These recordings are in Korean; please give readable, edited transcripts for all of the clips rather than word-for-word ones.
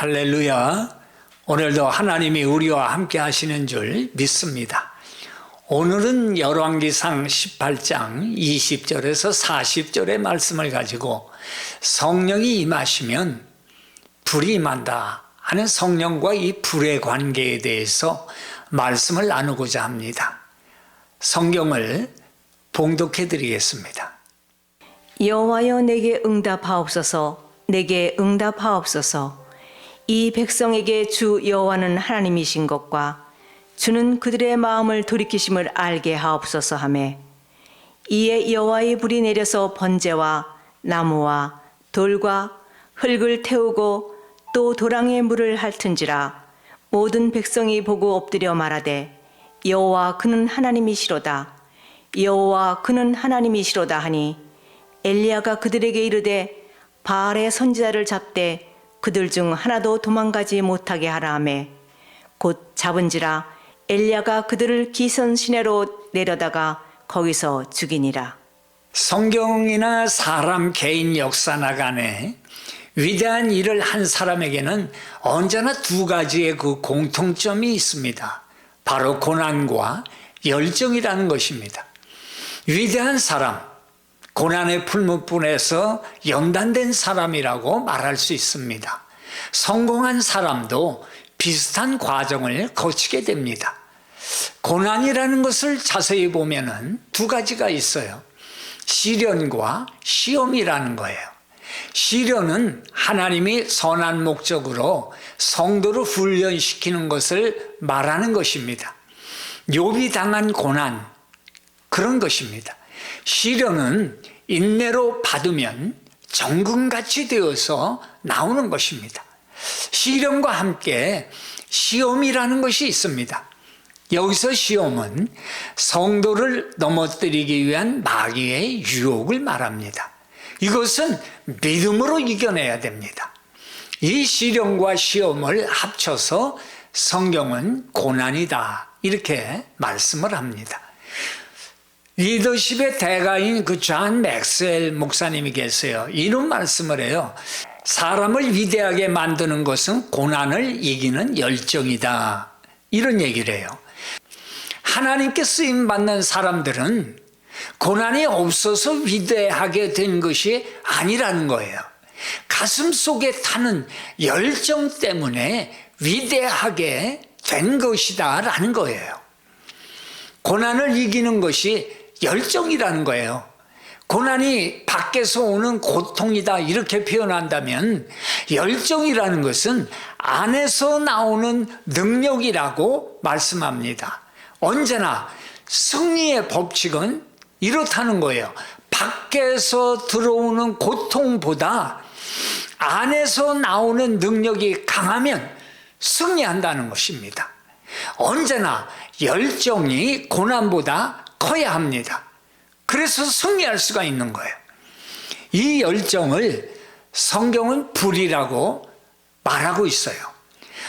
할렐루야. 오늘도 하나님이 우리와 함께 하시는 줄 믿습니다. 오늘은 열왕기상 18장 20절에서 40절의 말씀을 가지고 성령이 임하시면 불이 임한다 하는 성령과 이 불의 관계에 대해서 말씀을 나누고자 합니다. 성경을 봉독해 드리겠습니다. 여호와여 내게 응답하옵소서. 내게 응답하옵소서. 이 백성에게 주 여호와는 하나님이신 것과 주는 그들의 마음을 돌이키심을 알게 하옵소서 하매, 이에 여호와의 불이 내려서 번제와 나무와 돌과 흙을 태우고 또 도랑에 물을 핥은지라. 모든 백성이 보고 엎드려 말하되 여호와 그는 하나님이시로다. 여호와 그는 하나님이시로다 하니, 엘리야가 그들에게 이르되 바알의 선지자를 잡되 그들 중 하나도 도망가지 못하게 하라 하매, 곧 잡은지라. 엘리야가 그들을 기선 시내로 내려다가 거기서 죽이니라. 성경이나 사람 개인 역사나 간에 위대한 일을 한 사람에게는 언제나 두 가지의 그 공통점이 있습니다. 바로 고난과 열정이라는 것입니다. 위대한 사람, 고난의 풀무불에서 연단된 사람이라고 말할 수 있습니다. 성공한 사람도 비슷한 과정을 거치게 됩니다. 고난이라는 것을 자세히 보면은 두 가지가 있어요. 시련과 시험이라는 거예요. 시련은 하나님이 선한 목적으로 성도를 훈련시키는 것을 말하는 것입니다. 욥이 당한 고난, 그런 것입니다. 시련은 인내로 받으면 정금같이 되어서 나오는 것입니다. 시련과 함께 시험이라는 것이 있습니다. 여기서 시험은 성도를 넘어뜨리기 위한 마귀의 유혹을 말합니다. 이것은 믿음으로 이겨내야 됩니다. 이 시련과 시험을 합쳐서 성경은 고난이다, 이렇게 말씀을 합니다. 리더십의 대가인 그 존 맥스웰 목사님이 계세요. 이런 말씀을 해요. 사람을 위대하게 만드는 것은 고난을 이기는 열정이다, 이런 얘기를 해요. 하나님께 쓰임받는 사람들은 고난이 없어서 위대하게 된 것이 아니라는 거예요. 가슴 속에 타는 열정 때문에 위대하게 된 것이다 라는 거예요. 고난을 이기는 것이 열정이라는 거예요. 고난이 밖에서 오는 고통이다 이렇게 표현한다면, 열정이라는 것은 안에서 나오는 능력이라고 말씀합니다. 언제나 승리의 법칙은 이렇다는 거예요. 밖에서 들어오는 고통보다 안에서 나오는 능력이 강하면 승리한다는 것입니다. 언제나 열정이 고난보다 커야 합니다. 그래서 승리할 수가 있는 거예요. 이 열정을 성경은 불이라고 말하고 있어요.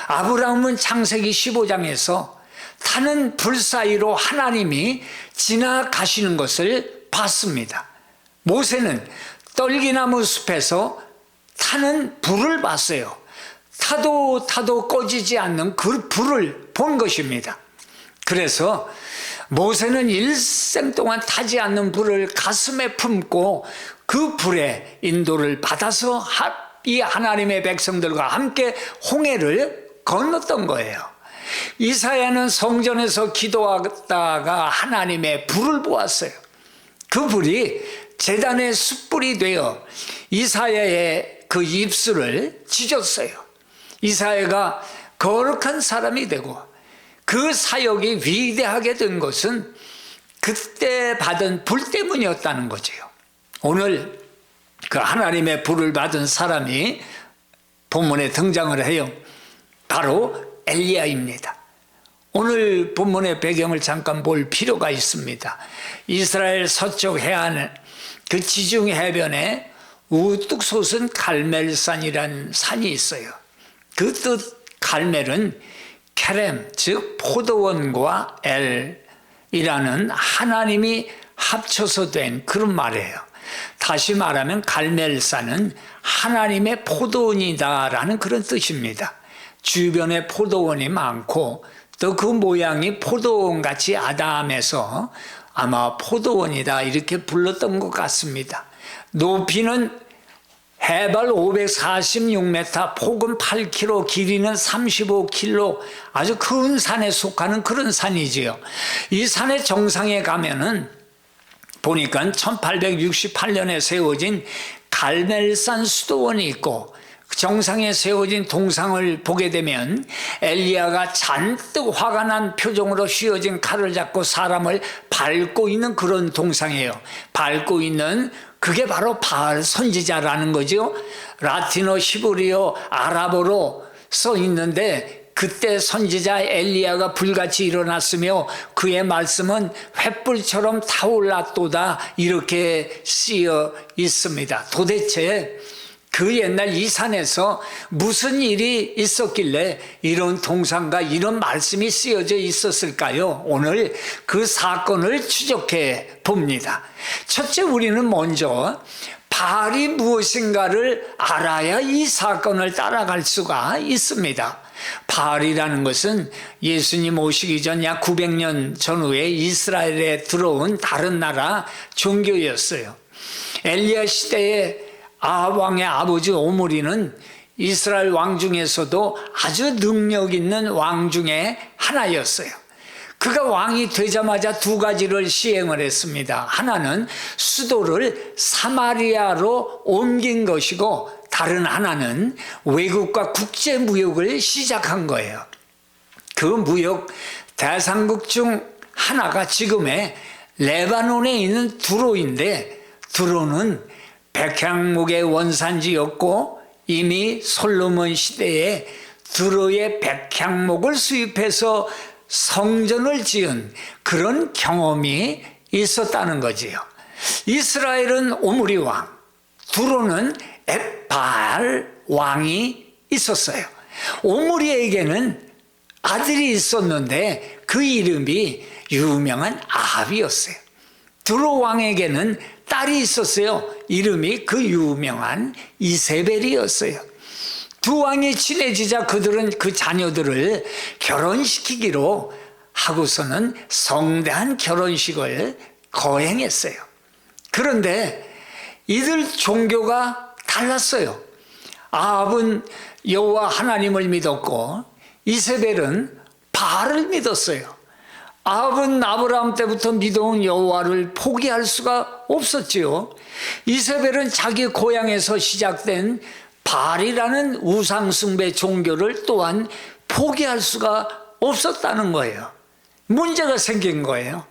아브라함은 창세기 15장에서 타는 불 사이로 하나님이 지나가시는 것을 봤습니다. 모세는 떨기나무 숲에서 타는 불을 봤어요. 타도 꺼지지 않는 그 불을 본 것입니다. 그래서 모세는 일생 동안 타지 않는 불을 가슴에 품고 그 불의 인도를 받아서 이 하나님의 백성들과 함께 홍해를 건넜던 거예요. 이사야는 성전에서 기도하다가 하나님의 불을 보았어요. 그 불이 제단의 숯불이 되어 이사야의 그 입술을 찢었어요. 이사야가 거룩한 사람이 되고 그 사역이 위대하게 된 것은 그때 받은 불 때문이었다는 거죠. 오늘 그 하나님의 불을 받은 사람이 본문에 등장을 해요. 바로 엘리야입니다. 오늘 본문의 배경을 잠깐 볼 필요가 있습니다. 이스라엘 서쪽 해안 그 지중 해변에 우뚝 솟은 갈멜산이라는 산이 있어요. 그 뜻 갈멜은 케렘, 즉 포도원과 엘이라는 하나님이 합쳐서 된 그런 말이에요. 다시 말하면 갈멜산은 하나님의 포도원이다라는 그런 뜻입니다. 주변에 포도원이 많고 또 그 모양이 포도원같이 아담해서 아마 포도원이다 이렇게 불렀던 것 같습니다. 높이는 해발 546m, 폭은 8km, 길이는 35km, 아주 큰 산에 속하는 그런 산이지요. 이 산의 정상에 가면은 보니까 1868년에 세워진 갈멜산 수도원이 있고 정상에 세워진 동상을 보게 되면 엘리야가 잔뜩 화가 난 표정으로 휘어진 칼을 잡고 사람을 밟고 있는 그런 동상이에요. 밟고 있는 그게 바로 바알 선지자라는 거죠. 라틴어, 히브리어, 아랍어로 써 있는데 그때 선지자 엘리야가 불같이 일어났으며 그의 말씀은 횃불처럼 타올랐도다 이렇게 쓰여 있습니다. 도대체 그 옛날 이 산에서 무슨 일이 있었길래 이런 동상과 이런 말씀이 쓰여져 있었을까요? 오늘 그 사건을 추적해 봅니다. 첫째, 우리는 먼저 바알이 무엇인가를 알아야 이 사건을 따라갈 수가 있습니다. 바알이라는 것은 예수님 오시기 전 약 900년 전후에 이스라엘에 들어온 다른 나라 종교였어요. 엘리야 시대에 아합 왕의 아버지 오므리는 이스라엘 왕 중에서도 아주 능력 있는 왕 중에 하나였어요. 그가 왕이 되자마자 두 가지를 시행을 했습니다. 하나는 수도를 사마리아로 옮긴 것이고 다른 하나는 외국과 국제 무역을 시작한 거예요. 그 무역 대상국 중 하나가 지금의 레바논에 있는 두로인데 두로는 백향목의 원산지였고 이미 솔로몬 시대에 두로의 백향목을 수입해서 성전을 지은 그런 경험이 있었다는 거지요. 이스라엘은 오므리 왕, 두로는 바알 왕이 있었어요. 오므리에게는 아들이 있었는데 그 이름이 유명한 아합이었어요. 두로 왕에게는 딸이 있었어요. 이름이 그 유명한 이세벨이었어요. 두 왕이 친해지자 그들은 그 자녀들을 결혼시키기로 하고서는 성대한 결혼식을 거행했어요. 그런데 이들 종교가 달랐어요. 아합은 여호와 하나님을 믿었고 이세벨은 바알을 믿었어요. 아합은 아브라함 때부터 믿어온 여호와를 포기할 수가 없었지요. 이세벨은 자기 고향에서 시작된 바알이라는 우상숭배 종교를 또한 포기할 수가 없었다는 거예요. 문제가 생긴 거예요.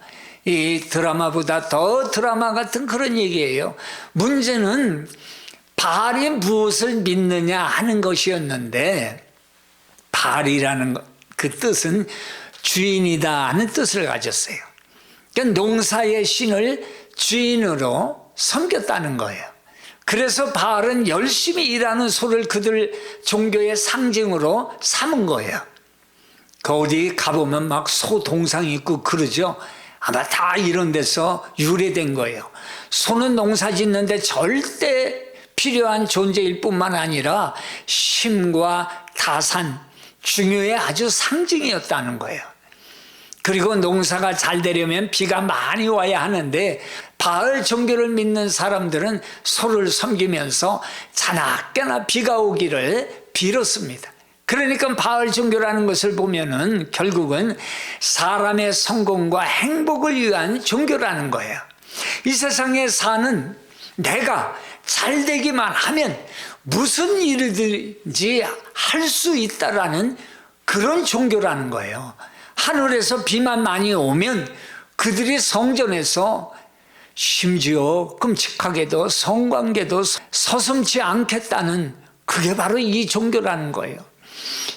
이 드라마보다 더 드라마 같은 그런 얘기예요. 문제는 바알이 무엇을 믿느냐 하는 것이었는데 바알이라는 그 뜻은 주인이다 하는 뜻을 가졌어요. 그러니까 농사의 신을 주인으로 섬겼다는 거예요. 그래서 바알은 열심히 일하는 소를 그들 종교의 상징으로 삼은 거예요. 그 어디 가보면 막 소 동상 있고 그러죠. 아마 다 이런 데서 유래된 거예요. 소는 농사 짓는데 절대 필요한 존재일 뿐만 아니라 쉼과 다산, 중요의 아주 상징이었다는 거예요. 그리고 농사가 잘 되려면 비가 많이 와야 하는데 바알 종교를 믿는 사람들은 소를 섬기면서 자나깨나 비가 오기를 빌었습니다. 그러니까 바알 종교라는 것을 보면은 결국은 사람의 성공과 행복을 위한 종교라는 거예요. 이 세상에 사는 내가 잘 되기만 하면 무슨 일이든지 할 수 있다라는 그런 종교라는 거예요. 하늘에서 비만 많이 오면 그들이 성전에서 심지어 끔찍하게도 성관계도 서슴지 않겠다는 그게 바로 이 종교라는 거예요.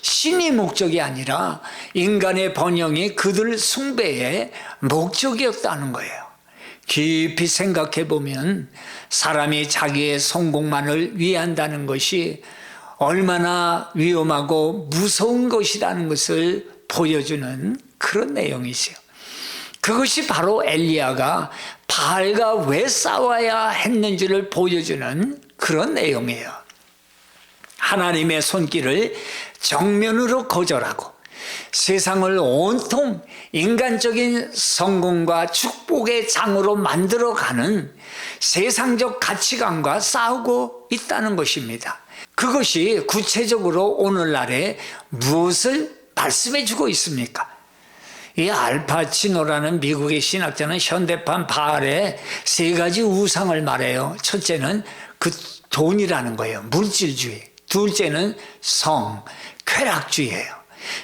신이 목적이 아니라 인간의 번영이 그들 숭배의 목적이었다는 거예요. 깊이 생각해 보면 사람이 자기의 성공만을 위한다는 것이 얼마나 위험하고 무서운 것이라는 것을 보여주는 그런 내용이죠. 그것이 바로 엘리야가 바알과 왜 싸워야 했는지를 보여주는 그런 내용이에요. 하나님의 손길을 정면으로 거절하고 세상을 온통 인간적인 성공과 축복의 장으로 만들어가는 세상적 가치관과 싸우고 있다는 것입니다. 그것이 구체적으로 오늘날에 무엇을 말씀해 주고 있습니까? 이 알파치노라는 미국의 신학자는 현대판 바알의 세 가지 우상을 말해요. 첫째는 그 돈이라는 거예요. 물질주의. 둘째는 성, 쾌락주의예요.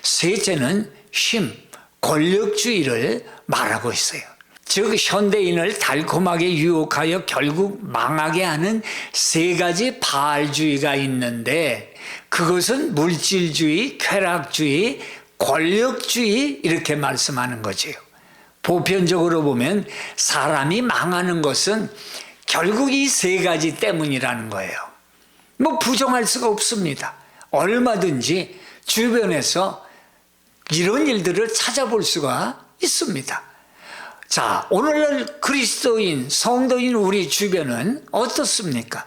셋째는 힘, 권력주의를 말하고 있어요. 즉 현대인을 달콤하게 유혹하여 결국 망하게 하는 세 가지 바알주의가 있는데, 그것은 물질주의, 쾌락주의, 권력주의 이렇게 말씀하는 거지요. 보편적으로 보면 사람이 망하는 것은 결국 이 세 가지 때문이라는 거예요. 뭐 부정할 수가 없습니다. 얼마든지 주변에서 이런 일들을 찾아볼 수가 있습니다. 자, 오늘날 그리스도인, 성도인 우리 주변은 어떻습니까?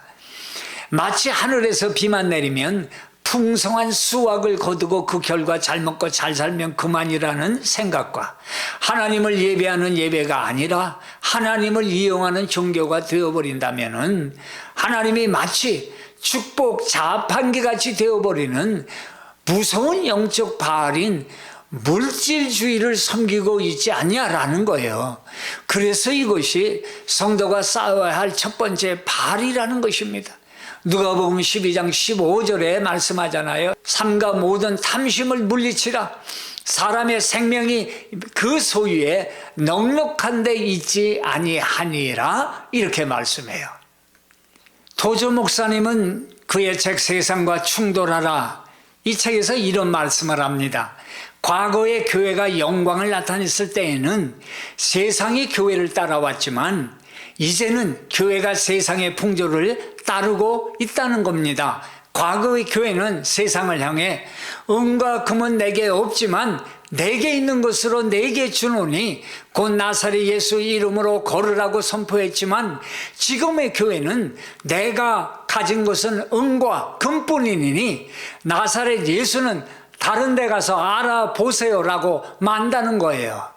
마치 하늘에서 비만 내리면 풍성한 수확을 거두고 그 결과 잘 먹고 잘 살면 그만이라는 생각과, 하나님을 예배하는 예배가 아니라 하나님을 이용하는 종교가 되어버린다면 하나님이 마치 축복 자판기같이 되어버리는 무서운 영적 바알인 물질주의를 섬기고 있지 않냐라는 거예요. 그래서 이것이 성도가 싸워야 할 첫 번째 바알이라는 것입니다. 누가복음 12장 15절에 말씀하잖아요. 삼가 모든 탐심을 물리치라. 사람의 생명이 그 소유에 넉넉한 데 있지 아니하니라. 이렇게 말씀해요. 도조 목사님은 그의 책 세상과 충돌하라, 이 책에서 이런 말씀을 합니다. 과거의 교회가 영광을 나타냈을 때에는 세상이 교회를 따라왔지만 이제는 교회가 세상의 풍조를 따르고 있다는 겁니다. 과거의 교회는 세상을 향해 은과 금은 내게 없지만 내게 있는 것으로 내게 주노니 곧 나사렛 예수 이름으로 걸으라고 선포했지만, 지금의 교회는 내가 가진 것은 은과 금뿐이니 나사렛 예수는 다른 데 가서 알아보세요라고 만다는 거예요.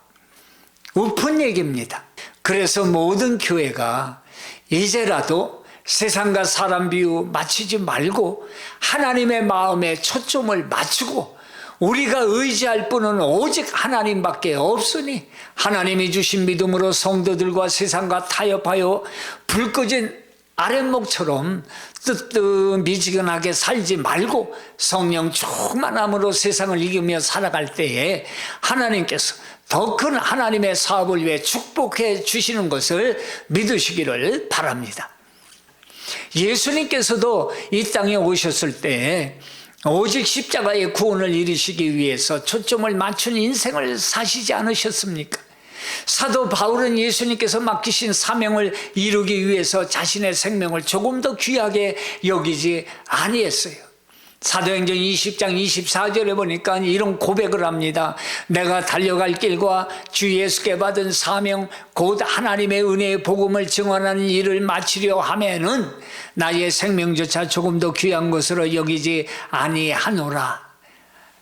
우픈 얘기입니다. 그래서 모든 교회가 이제라도 세상과 사람 비유 맞추지 말고 하나님의 마음에 초점을 맞추고, 우리가 의지할 분은 오직 하나님밖에 없으니 하나님이 주신 믿음으로 성도들과 세상과 타협하여 불 꺼진 아랫목처럼 뜨뜻미지근하게 살지 말고 성령 충만함으로 세상을 이기며 살아갈 때에 하나님께서 더 큰 하나님의 사업을 위해 축복해 주시는 것을 믿으시기를 바랍니다. 예수님께서도 이 땅에 오셨을 때 오직 십자가의 구원을 이루시기 위해서 초점을 맞춘 인생을 사시지 않으셨습니까? 사도 바울은 예수님께서 맡기신 사명을 이루기 위해서 자신의 생명을 조금 더 귀하게 여기지 아니했어요. 사도행전 20장 24절에 보니까 이런 고백을 합니다. 내가 달려갈 길과 주 예수께 받은 사명 곧 하나님의 은혜의 복음을 증언하는 일을 마치려 하면은 나의 생명조차 조금 더 귀한 것으로 여기지 아니하노라.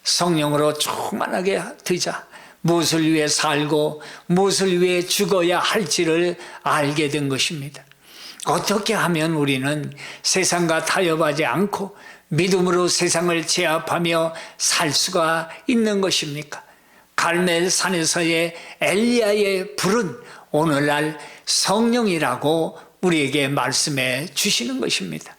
성령으로 충만하게 되자 무엇을 위해 살고 무엇을 위해 죽어야 할지를 알게 된 것입니다. 어떻게 하면 우리는 세상과 타협하지 않고 믿음으로 세상을 제압하며 살 수가 있는 것입니까? 갈멜산에서의 엘리야의 불은 오늘날 성령이라고 우리에게 말씀해 주시는 것입니다.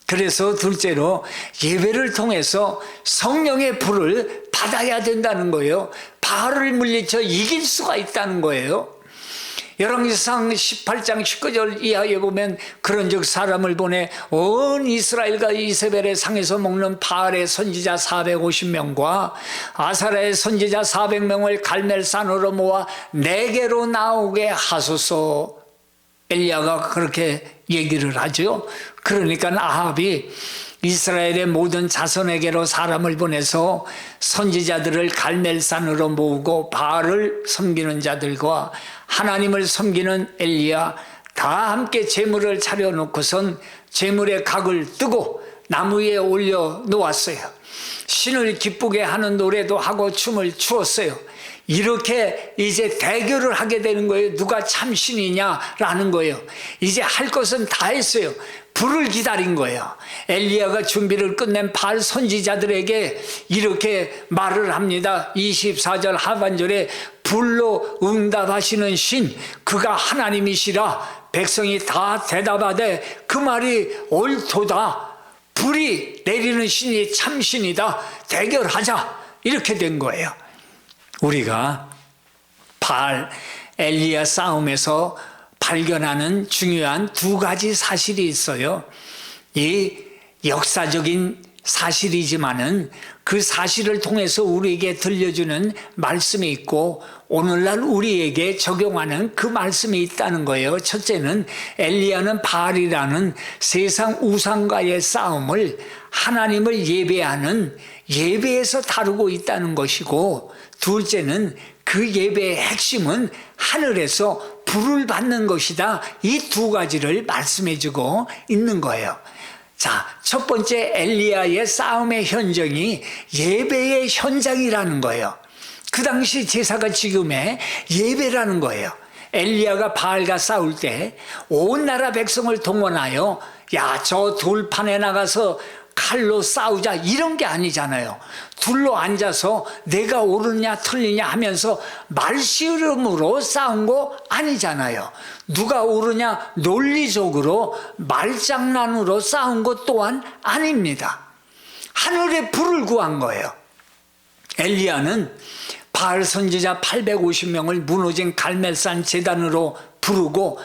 그래서 둘째로 예배를 통해서 성령의 불을 받아야 된다는 거예요. 바알을 물리쳐 이길 수가 있다는 거예요. 열왕기상 18장 19절 이하에 보면 그런즉 사람을 보내 온 이스라엘과 이세벨의 상에서 먹는 바알의 선지자 450명과 아사라의 선지자 400명을 갈멜산으로 모아 내게로 나오게 하소서. 엘리야가 그렇게 얘기를 하죠. 그러니까 아합이 이스라엘의 모든 자손에게로 사람을 보내서 선지자들을 갈멜산으로 모으고 바알을 섬기는 자들과 하나님을 섬기는 엘리야 다 함께 제물을 차려놓고선 제물의 각을 뜨고 나무 위에 올려 놓았어요. 신을 기쁘게 하는 노래도 하고 춤을 추었어요. 이렇게 이제 대결을 하게 되는 거예요. 누가 참 신이냐라는 거예요. 이제 할 것은 다 했어요. 불을 기다린 거예요. 엘리야가 준비를 끝낸 바알 선지자들에게 이렇게 말을 합니다. 24절 하반절에 불로 응답하시는 신 그가 하나님이시라. 백성이 다 대답하되 그 말이 옳도다. 불이 내리는 신이 참신이다. 대결하자. 이렇게 된 거예요. 우리가 바알 엘리야 싸움에서 발견하는 중요한 두 가지 사실이 있어요. 이 역사적인 사실이지만은 그 사실을 통해서 우리에게 들려주는 말씀이 있고 오늘날 우리에게 적용하는 그 말씀이 있다는 거예요. 첫째는 엘리야는 바알이라는 세상 우상과의 싸움을 하나님을 예배하는 예배에서 다루고 있다는 것이고, 둘째는 그 예배의 핵심은 하늘에서 불을 받는 것이다. 이 두 가지를 말씀해 주고 있는 거예요. 자, 첫 번째 엘리야의 싸움의 현장이 예배의 현장이라는 거예요. 그 당시 제사가 지금의 예배라는 거예요. 엘리야가 바알과 싸울 때 온 나라 백성을 동원하여 야, 저 돌판에 나가서 칼로 싸우자 이런 게 아니잖아요. 둘러 앉아서 내가 옳으냐 틀리냐 하면서 말씨름으로 싸운 거 아니잖아요. 누가 옳으냐 논리적으로 말장난으로 싸운 것 또한 아닙니다. 하늘에 불을 구한 거예요. 엘리야는 바알 선지자 850명을 무너진 갈멜산 제단으로 부르고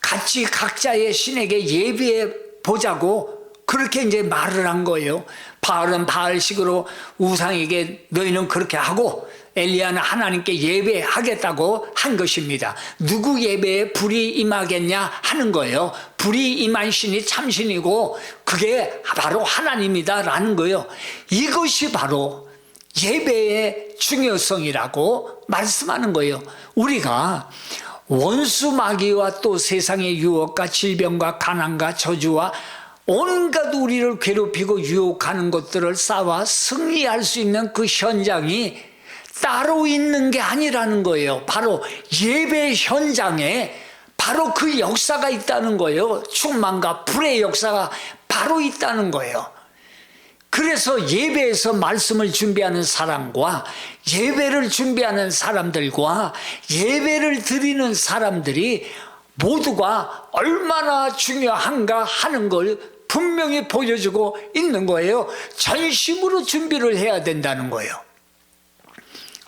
같이 각자의 신에게 예배해 보자고 그렇게 이제 말을 한 거예요. 바알은 바알식으로 우상에게 너희는 그렇게 하고 엘리야는 하나님께 예배하겠다고 한 것입니다. 누구 예배에 불이 임하겠냐 하는 거예요. 불이 임한 신이 참신이고 그게 바로 하나님이다라는 거예요. 이것이 바로 예배의 중요성이라고 말씀하는 거예요. 우리가 원수 마귀와 또 세상의 유혹과 질병과 가난과 저주와 온갖 우리를 괴롭히고 유혹하는 것들을 싸워 승리할 수 있는 그 현장이 따로 있는 게 아니라는 거예요. 바로 예배 현장에 바로 그 역사가 있다는 거예요. 충만과 불의 역사가 바로 있다는 거예요. 그래서 예배에서 말씀을 준비하는 사람과 예배를 준비하는 사람들과 예배를 드리는 사람들이 모두가 얼마나 중요한가 하는 걸 분명히 보여주고 있는 거예요. 전심으로 준비를 해야 된다는 거예요.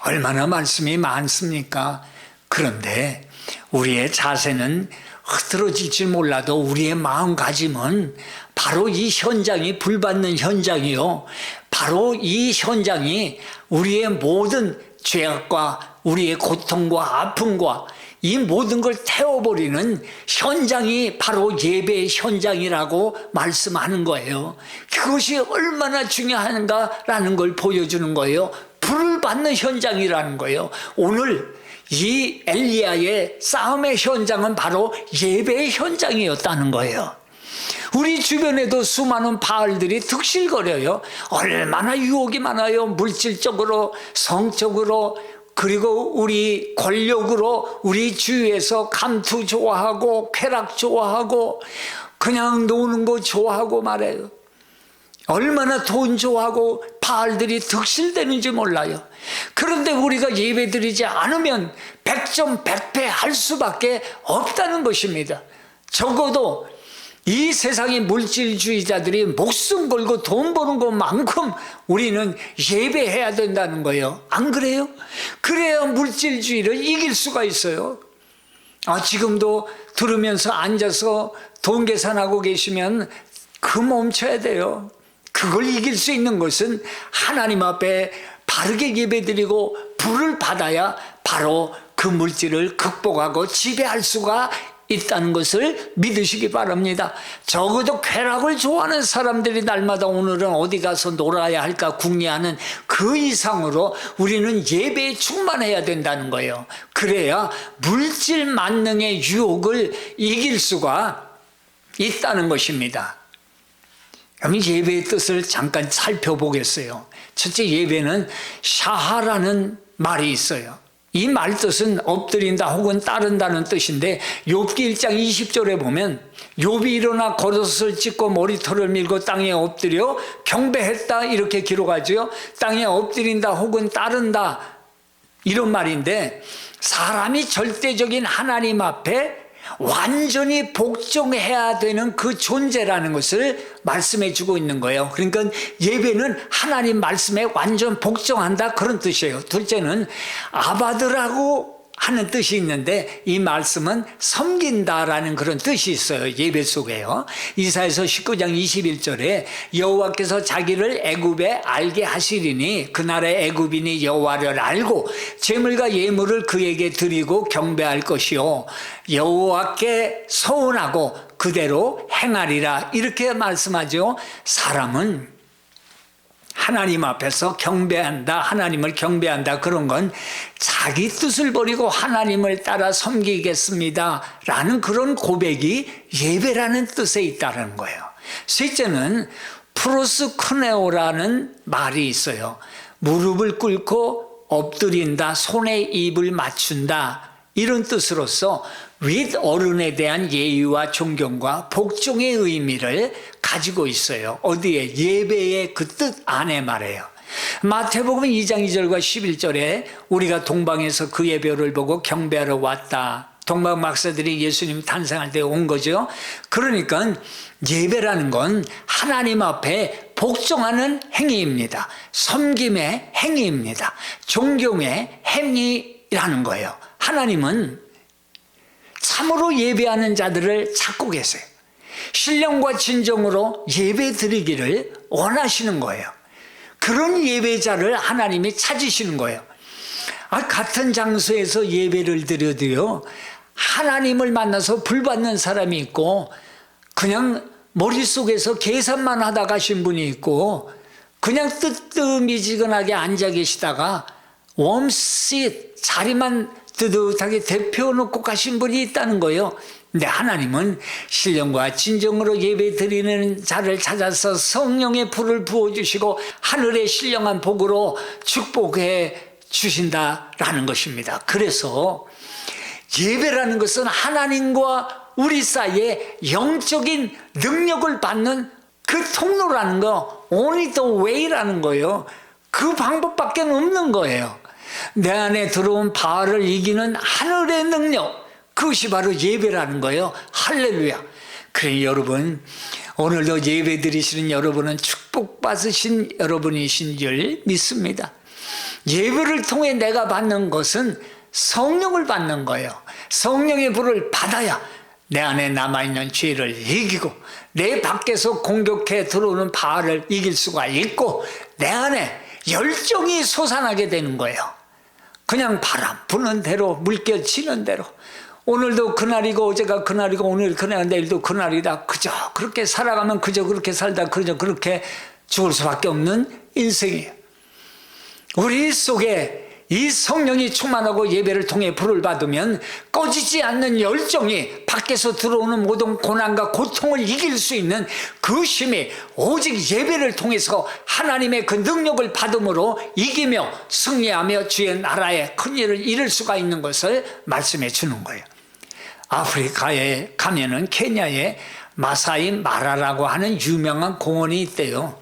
얼마나 말씀이 많습니까? 그런데 우리의 자세는 흐트러질지 몰라도 우리의 마음가짐은 바로 이 현장이 불받는 현장이요. 바로 이 현장이 우리의 모든 죄악과 우리의 고통과 아픔과 이 모든 걸 태워버리는 현장이 바로 예배의 현장이라고 말씀하는 거예요. 그것이 얼마나 중요한가라는 걸 보여주는 거예요. 불을 받는 현장이라는 거예요. 오늘 이 엘리야의 싸움의 현장은 바로 예배의 현장이었다는 거예요. 우리 주변에도 수많은 바알들이 득실거려요. 얼마나 유혹이 많아요. 물질적으로, 성적으로, 그리고 우리 권력으로 우리 주위에서 감투 좋아하고 쾌락 좋아하고 그냥 노는 거 좋아하고 말해요. 얼마나 돈 좋아하고 바알들이 득실되는지 몰라요. 그런데 우리가 예배드리지 않으면 백전백패할 수밖에 없다는 것입니다. 적어도 이 세상의 물질주의자들이 목숨 걸고 돈 버는 것만큼 우리는 예배해야 된다는 거예요. 안 그래요? 그래야 물질주의를 이길 수가 있어요. 지금도 들으면서 앉아서 돈 계산하고 계시면 그 멈춰야 돼요. 그걸 이길 수 있는 것은 하나님 앞에 바르게 예배드리고 불을 받아야 바로 그 물질을 극복하고 지배할 수가 있다는 것을 믿으시기 바랍니다. 적어도 쾌락을 좋아하는 사람들이 날마다 오늘은 어디 가서 놀아야 할까 궁리하는 그 이상으로 우리는 예배에 충만해야 된다는 거예요. 그래야 물질 만능의 유혹을 이길 수가 있다는 것입니다. 그럼 예배의 뜻을 잠깐 살펴보겠어요. 첫째, 예배는 샤하라는 말이 있어요. 이 말 뜻은 엎드린다 혹은 따른다는 뜻인데 욥기 1장 20절에 보면 욥이 일어나 겉옷을 찢고 머리털을 밀고 땅에 엎드려 경배했다 이렇게 기록하죠. 땅에 엎드린다 혹은 따른다 이런 말인데 사람이 절대적인 하나님 앞에 완전히 복종해야 되는 그 존재라는 것을 말씀해 주고 있는 거예요. 그러니까 예배는 하나님 말씀에 완전 복종한다 그런 뜻이에요. 둘째는 아바드라고 하는 뜻이 있는데 이 말씀은 섬긴다라는 그런 뜻이 있어요. 예배 속에요. 이사야서 19장 21절에 여호와께서 자기를 애굽에 알게 하시리니 그날의 애굽인이 여호와를 알고 제물과 예물을 그에게 드리고 경배할 것이요 여호와께 서원하고 그대로 행하리라 이렇게 말씀하죠. 사람은 하나님 앞에서 경배한다, 하나님을 경배한다 그런 건 자기 뜻을 버리고 하나님을 따라 섬기겠습니다 라는 그런 고백이 예배라는 뜻에 있다는 거예요. 셋째는 프로스크네오라는 말이 있어요. 무릎을 꿇고 엎드린다, 손에 입을 맞춘다 이런 뜻으로서 윗 어른에 대한 예의와 존경과 복종의 의미를 가지고 있어요. 어디에? 예배의 그 뜻 안에 말해요. 마태복음 2장 2절과 11절에 우리가 동방에서 그의 별을 보고 경배하러 왔다. 동방 박사들이 예수님 탄생할 때 온 거죠. 그러니까 예배라는 건 하나님 앞에 복종하는 행위입니다. 섬김의 행위입니다. 존경의 행위라는 거예요. 하나님은 참으로 예배하는 자들을 찾고 계세요. 신령과 진정으로 예배 드리기를 원하시는 거예요. 그런 예배자를 하나님이 찾으시는 거예요. 같은 장소에서 예배를 드려도요, 하나님을 만나서 불받는 사람이 있고 그냥 머릿속에서 계산만 하다 가신 분이 있고 그냥 뜨뜻미지근하게 앉아 계시다가 웜시 자리만 뜨뜻하게 대표놓고 가신 분이 있다는 거예요. 근데 하나님은 신령과 진정으로 예배 드리는 자를 찾아서 성령의 불을 부어주시고 하늘의 신령한 복으로 축복해 주신다라는 것입니다. 그래서 예배라는 것은 하나님과 우리 사이에 영적인 능력을 받는 그 통로라는 거, only the way라는 거예요. 그 방법밖에 없는 거예요. 내 안에 들어온 바알을 이기는 하늘의 능력, 그것이 바로 예배라는 거예요. 할렐루야. 그래 여러분, 오늘도 예배 드리시는 여러분은 축복받으신 여러분이신 줄 믿습니다. 예배를 통해 내가 받는 것은 성령을 받는 거예요. 성령의 불을 받아야 내 안에 남아있는 죄를 이기고 내 밖에서 공격해 들어오는 바알을 이길 수가 있고 내 안에 열정이 솟아나게 되는 거예요. 그냥 바람 부는 대로 물결 치는 대로 오늘도 그날이고 어제가 그날이고 오늘 그날 내일도 그날이다. 그저 그렇게 살아가면 그저 그렇게 살다 그저 그렇게 죽을 수밖에 없는 인생이에요. 우리 속에 이 성령이 충만하고 예배를 통해 불을 받으면 꺼지지 않는 열정이 밖에서 들어오는 모든 고난과 고통을 이길 수 있는 그 힘이 오직 예배를 통해서 하나님의 그 능력을 받음으로 이기며 승리하며 주의 나라의 큰 일을 이룰 수가 있는 것을 말씀해 주는 거예요. 아프리카에 가면은 케냐에 마사이 마라라고 하는 유명한 공원이 있대요.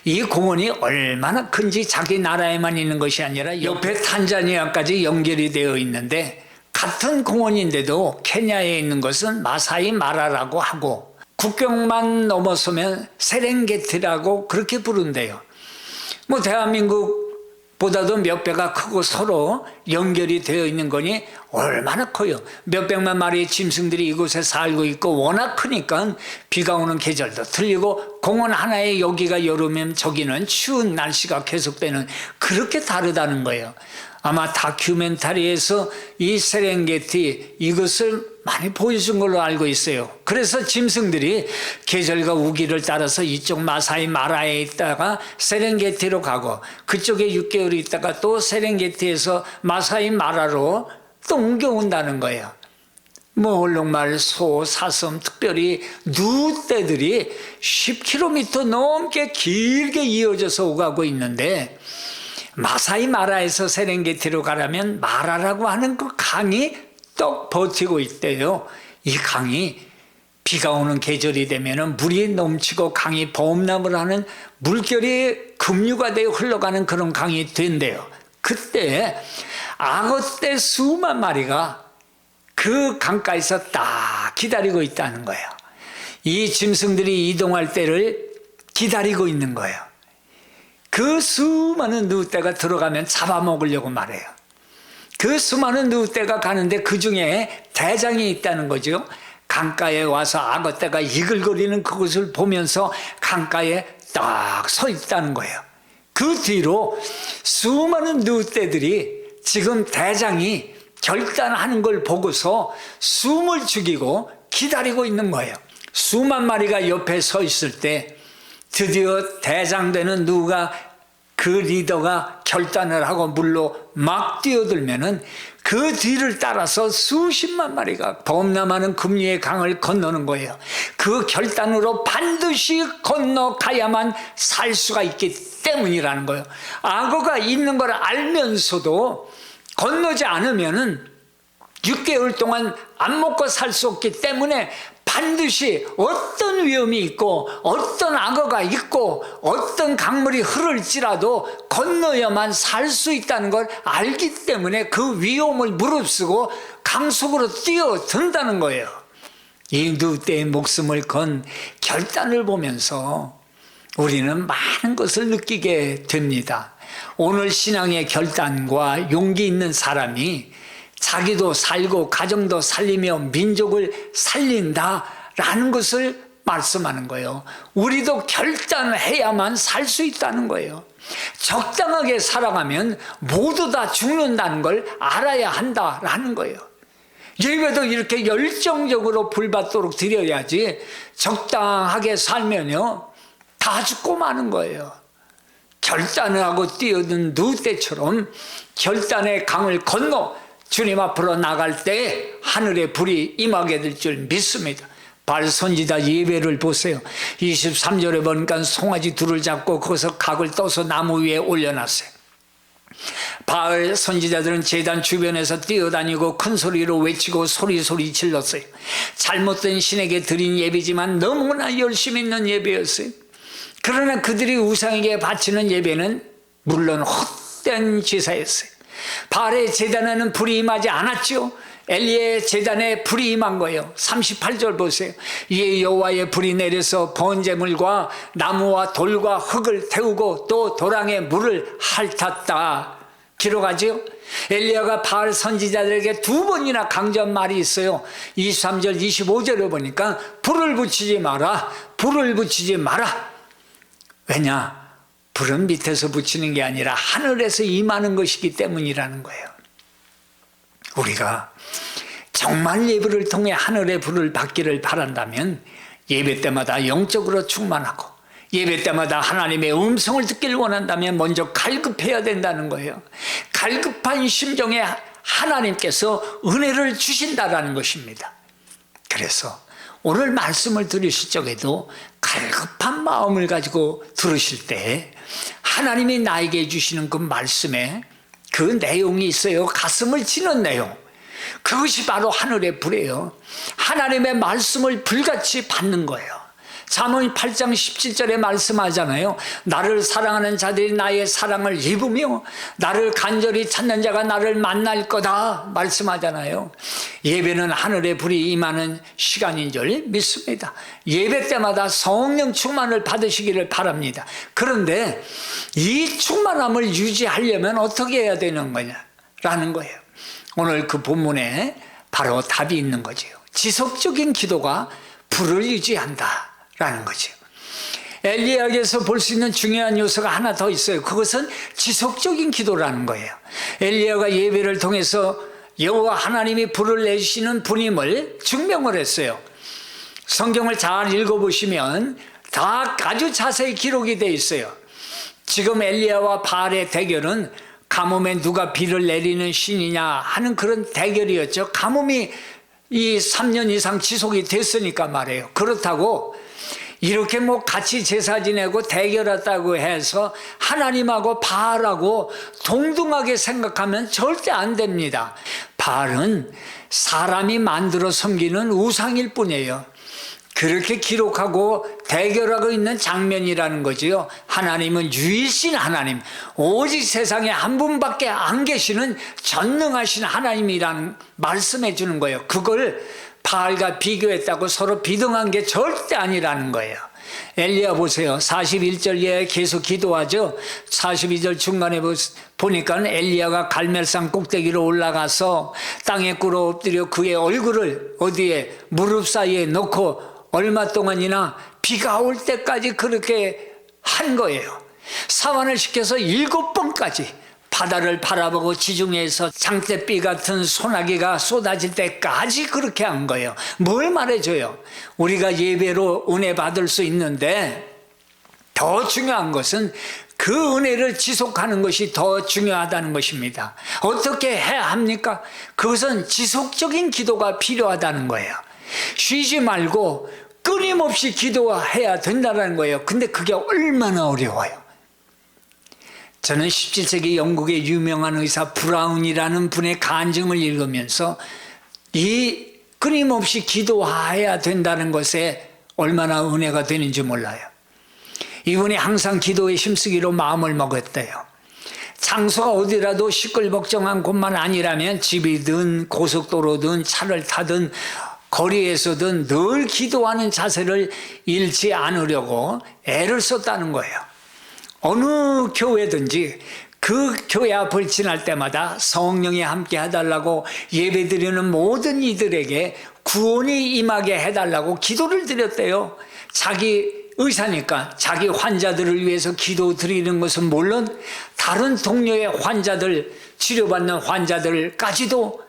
이 공원이 얼마나 큰지 자기 나라에만 있는 것이 아니라 옆에 탄자니아까지 연결이 되어 있는데 같은 공원인데도 케냐에 있는 것은 마사이 마라라고 하고 국경만 넘어서면 세렝게티라고 그렇게 부른대요. 뭐 대한민국보다도 몇 배가 크고 서로 연결이 되어 있는 거니 얼마나 커요. 몇백만 마리의 짐승들이 이곳에 살고 있고 워낙 크니까 비가 오는 계절도 틀리고 공원 하나에 여기가 여름이면 저기는 추운 날씨가 계속되는, 그렇게 다르다는 거예요. 아마 다큐멘터리에서 이 세렝게티 이것을 많이 보여준 걸로 알고 있어요. 그래서 짐승들이 계절과 우기를 따라서 이쪽 마사이 마라에 있다가 세렝게티로 가고, 그쪽에 6개월 있다가 또 세렝게티에서 마사이 마라로 또 옮겨온다는 거예요. 뭐 얼룩말, 소, 사슴, 특별히 누떼들이 10km 넘게 길게 이어져서 오가고 있는데, 마사이 마라에서 세렝게티로 가려면 마라라고 하는 그 강이 떡 버티고 있대요. 이 강이 비가 오는 계절이 되면 물이 넘치고 강이 범람을 하는, 물결이 급류가 되어 흘러가는 그런 강이 된대요. 그때 악어떼 수만 마리가 그 강가에서 딱 기다리고 있다는 거예요. 이 짐승들이 이동할 때를 기다리고 있는 거예요. 그 수많은 누떼가 들어가면 잡아먹으려고 말해요. 그 수많은 누떼가 가는데 그 중에 대장이 있다는 거죠. 강가에 와서 악어떼가 이글거리는 그것을 보면서 강가에 딱 서 있다는 거예요. 그 뒤로 수많은 누떼들이 지금 대장이 결단하는 걸 보고서 숨을 죽이고 기다리고 있는 거예요. 수만 마리가 옆에 서 있을 때 드디어 대장되는 누가, 그 리더가 결단을 하고 물로 막 뛰어들면은 그 뒤를 따라서 수십만 마리가 범람하는 급류의 강을 건너는 거예요. 그 결단으로 반드시 건너가야만 살 수가 있기 때문이라는 거예요. 악어가 있는 걸 알면서도 건너지 않으면은 6개월 동안 안 먹고 살 수 없기 때문에 반드시 어떤 위험이 있고 어떤 악어가 있고 어떤 강물이 흐를지라도 건너야만 살 수 있다는 걸 알기 때문에 그 위험을 무릅쓰고 강속으로 뛰어든다는 거예요. 이 누떼의 목숨을 건 결단을 보면서 우리는 많은 것을 느끼게 됩니다. 오늘 신앙의 결단과 용기 있는 사람이 자기도 살고 가정도 살리며 민족을 살린다라는 것을 말씀하는 거예요. 우리도 결단해야만 살 수 있다는 거예요. 적당하게 살아가면 모두 다 죽는다는 걸 알아야 한다라는 거예요. 예배도 이렇게 열정적으로 불받도록 드려야지, 적당하게 살면요 다 죽고 마는 거예요. 결단을 하고 뛰어든 누떼처럼 결단의 강을 건너 주님 앞으로 나갈 때 하늘의 불이 임하게 될 줄 믿습니다. 바알 선지자 예배를 보세요. 23절에 보니까 송아지 둘을 잡고 거기서 각을 떠서 나무 위에 올려놨어요. 바알 선지자들은 제단 주변에서 뛰어다니고 큰 소리로 외치고 소리 질렀어요. 잘못된 신에게 드린 예배지만 너무나 열심 있는 예배였어요. 그러나 그들이 우상에게 바치는 예배는 물론 헛된 제사였어요. 바알의 제단에는 불이 임하지 않았죠. 엘리의 제단에 불이 임한 거예요. 38절 보세요. 이에 여호와의 불이 내려서 번제물과 나무와 돌과 흙을 태우고 또 도랑에 물을 핥았다 기록하죠. 엘리야가 바알 선지자들에게 2번이나 강조한 말이 있어요. 23절 25절에 보니까 불을 붙이지 마라, 불을 붙이지 마라. 왜냐? 불은 밑에서 붙이는 게 아니라 하늘에서 임하는 것이기 때문이라는 거예요. 우리가 정말 예배를 통해 하늘의 불을 받기를 바란다면 예배 때마다 영적으로 충만하고 예배 때마다 하나님의 음성을 듣기를 원한다면 먼저 갈급해야 된다는 거예요. 갈급한 심정에 하나님께서 은혜를 주신다라는 것입니다. 그래서 오늘 말씀을 들으실 적에도 갈급한 마음을 가지고 들으실 때 하나님이 나에게 주시는 그 말씀에 그 내용이 있어요. 가슴을 치는 내용. 그것이 바로 하늘의 불이에요. 하나님의 말씀을 불같이 받는 거예요. 잠언 8장 17절에 말씀하잖아요. 나를 사랑하는 자들이 나의 사랑을 입으며 나를 간절히 찾는 자가 나를 만날 거다 말씀하잖아요. 예배는 하늘의 불이 임하는 시간인 줄 믿습니다. 예배 때마다 성령 충만을 받으시기를 바랍니다. 그런데 이 충만함을 유지하려면 어떻게 해야 되는 거냐라는 거예요. 오늘 그 본문에 바로 답이 있는 거죠. 지속적인 기도가 불을 유지한다 라는 거죠. 엘리야에게서 볼 수 있는 중요한 요소가 하나 더 있어요. 그것은 지속적인 기도라는 거예요. 엘리야가 예배를 통해서 여호와 하나님이 불을 내시는 분임을 증명을 했어요. 성경을 잘 읽어보시면 다 아주 자세히 기록이 되어 있어요. 지금 엘리야와 바알의 대결은 가뭄에 누가 비를 내리는 신이냐 하는 그런 대결이었죠. 가뭄이 이 3년 이상 지속이 됐으니까 말이에요. 그렇다고 이렇게 뭐 같이 제사 지내고 대결했다고 해서 하나님하고 바알하고 동등하게 생각하면 절대 안 됩니다. 바알은 사람이 만들어 섬기는 우상일 뿐이에요. 그렇게 기록하고 대결하고 있는 장면이라는 거지요. 하나님은 유일신 하나님, 오직 세상에 한 분밖에 안 계시는 전능하신 하나님이라는 말씀해 주는 거예요. 그걸 바알과 비교했다고 서로 비등한 게 절대 아니라는 거예요. 엘리야 보세요. 41절에 계속 기도하죠. 42절 중간에 보니까 엘리야가 갈멜산 꼭대기로 올라가서 땅에 꿇어 엎드려 그의 얼굴을 어디에 무릎 사이에 놓고 얼마 동안이나 비가 올 때까지 그렇게 한 거예요. 사환을 시켜서 7번까지 바다를 바라보고 지중해에서 장대비 같은 소나기가 쏟아질 때까지 그렇게 한 거예요. 뭘 말해줘요? 우리가 예배로 은혜 받을 수 있는데 더 중요한 것은 그 은혜를 지속하는 것이 더 중요하다는 것입니다. 어떻게 해야 합니까? 그것은 지속적인 기도가 필요하다는 거예요. 쉬지 말고 끊임없이 기도해야 된다는 거예요. 근데 그게 얼마나 어려워요. 저는 17세기 영국의 유명한 의사 브라운이라는 분의 간증을 읽으면서 이 끊임없이 기도해야 된다는 것에 얼마나 은혜가 되는지 몰라요. 이분이 항상 기도에 힘쓰기로 마음을 먹었대요. 장소가 어디라도 시끌벅적한 곳만 아니라면 집이든 고속도로든 차를 타든 거리에서든 늘 기도하는 자세를 잃지 않으려고 애를 썼다는 거예요. 어느 교회든지 그 교회 앞을 지날 때마다 성령이 함께 해달라고 예배드리는 모든 이들에게 구원이 임하게 해달라고 기도를 드렸대요. 자기 의사니까 자기 환자들을 위해서 기도 드리는 것은 물론 다른 동료의 환자들, 치료받는 환자들까지도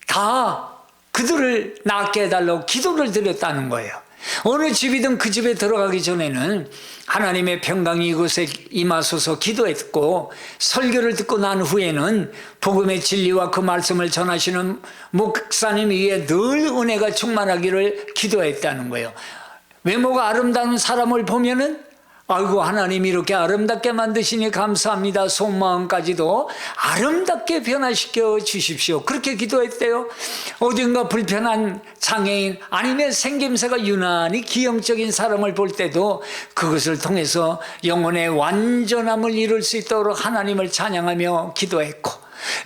다 그들을 낫게 해달라고 기도를 드렸다는 거예요. 어느 집이든 그 집에 들어가기 전에는 하나님의 평강이 이곳에 임하소서 기도했고, 설교를 듣고 난 후에는 복음의 진리와 그 말씀을 전하시는 목사님 위에 늘 은혜가 충만하기를 기도했다는 거예요. 외모가 아름다운 사람을 보면은 아이고 하나님 이렇게 아름답게 만드시니 감사합니다. 속마음까지도 아름답게 변화시켜 주십시오. 그렇게 기도했대요. 어딘가 불편한 장애인 아니면 생김새가 유난히 기형적인 사람을 볼 때도 그것을 통해서 영혼의 완전함을 이룰 수 있도록 하나님을 찬양하며 기도했고,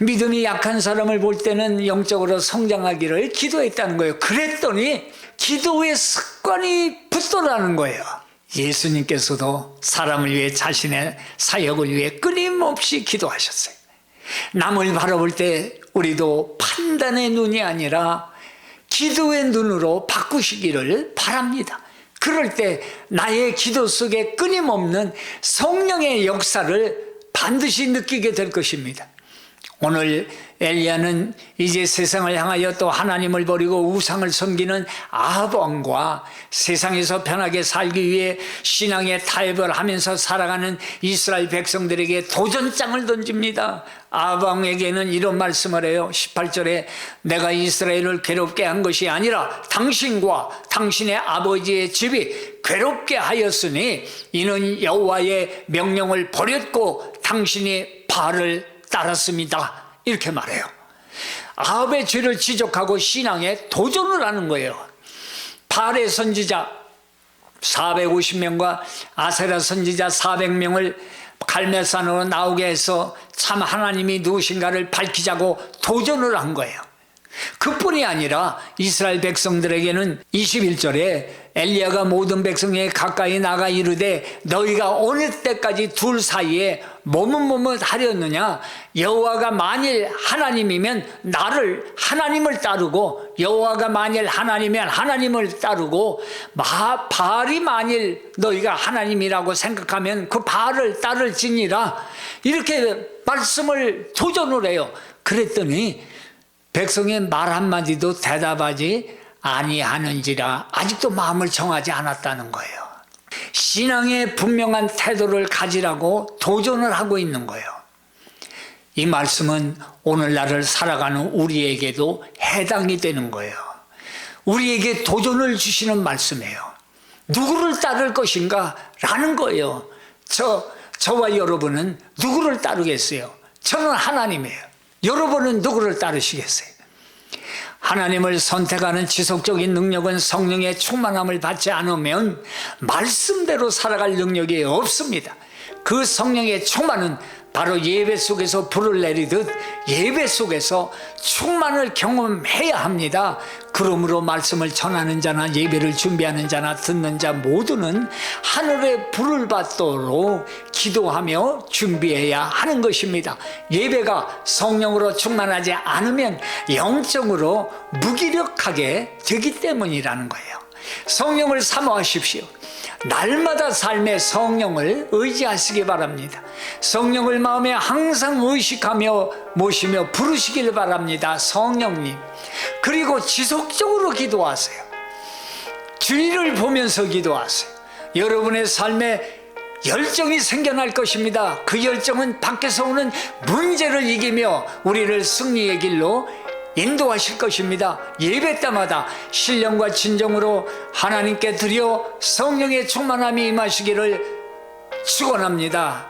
믿음이 약한 사람을 볼 때는 영적으로 성장하기를 기도했다는 거예요. 그랬더니 기도의 습관이 붙더라는 거예요. 예수님께서도 사람을 위해 자신의 사역을 위해 끊임없이 기도하셨어요. 남을 바라볼 때 우리도 판단의 눈이 아니라 기도의 눈으로 바꾸시기를 바랍니다. 그럴 때 나의 기도 속에 끊임없는 성령의 역사를 반드시 느끼게 될 것입니다. 오늘 엘리야는 이제 세상을 향하여 또 하나님을 버리고 우상을 섬기는 아합 왕과 세상에서 편하게 살기 위해 신앙의 타협을 하면서 살아가는 이스라엘 백성들에게 도전장을 던집니다. 아합 왕에게는 이런 말씀을 해요. 18절에 내가 이스라엘을 괴롭게 한 것이 아니라 당신과 당신의 아버지의 집이 괴롭게 하였으니 이는 여호와의 명령을 버렸고 당신이 바알을 따랐습니다. 이렇게 말해요. 아합의 죄를 지적하고 신앙에 도전을 하는 거예요. 바알의 선지자 450명과 아세라 선지자 400명을 갈멜산으로 나오게 해서 참 하나님이 누구신가를 밝히자고 도전을 한 거예요. 그뿐이 아니라 이스라엘 백성들에게는 21절에 엘리야가 모든 백성에 가까이 나가 이르되 너희가 어느 때까지 둘 사이에 머뭇머뭇하렸느냐. 여호와가 만일 하나님이면 나를 하나님을 따르고 여호와가 만일 하나님이면 하나님을 따르고 바알이 만일 너희가 하나님이라고 생각하면 그 바알을 따를지니라. 이렇게 말씀을 도전을 해요. 그랬더니 백성의 말 한마디도 대답하지 아니하는지라. 아직도 마음을 정하지 않았다는 거예요. 신앙의 분명한 태도를 가지라고 도전을 하고 있는 거예요. 이 말씀은 오늘날을 살아가는 우리에게도 해당이 되는 거예요. 우리에게 도전을 주시는 말씀이에요. 누구를 따를 것인가? 라는 거예요. 저와 여러분은 누구를 따르겠어요? 저는 하나님이에요. 여러분은 누구를 따르시겠어요? 하나님을 선택하는 지속적인 능력은 성령의 충만함을 받지 않으면 말씀대로 살아갈 능력이 없습니다. 그 성령의 충만은 바로 예배 속에서 불을 내리듯 예배 속에서 충만을 경험해야 합니다. 그러므로 말씀을 전하는 자나 예배를 준비하는 자나 듣는 자 모두는 하늘의 불을 받도록 기도하며 준비해야 하는 것입니다. 예배가 성령으로 충만하지 않으면 영적으로 무기력하게 되기 때문이라는 거예요. 성령을 사모하십시오. 날마다 삶의 성령을 의지하시기 바랍니다. 성령을 마음에 항상 의식하며 모시며 부르시길 바랍니다. 성령님. 그리고 지속적으로 기도하세요. 주의를 보면서 기도하세요. 여러분의 삶에 열정이 생겨날 것입니다. 그 열정은 밖에서 오는 문제를 이기며 우리를 승리의 길로 인도하실 것입니다. 예배 때마다 신령과 진정으로 하나님께 드려 성령의 충만함이 임하시기를 축원합니다.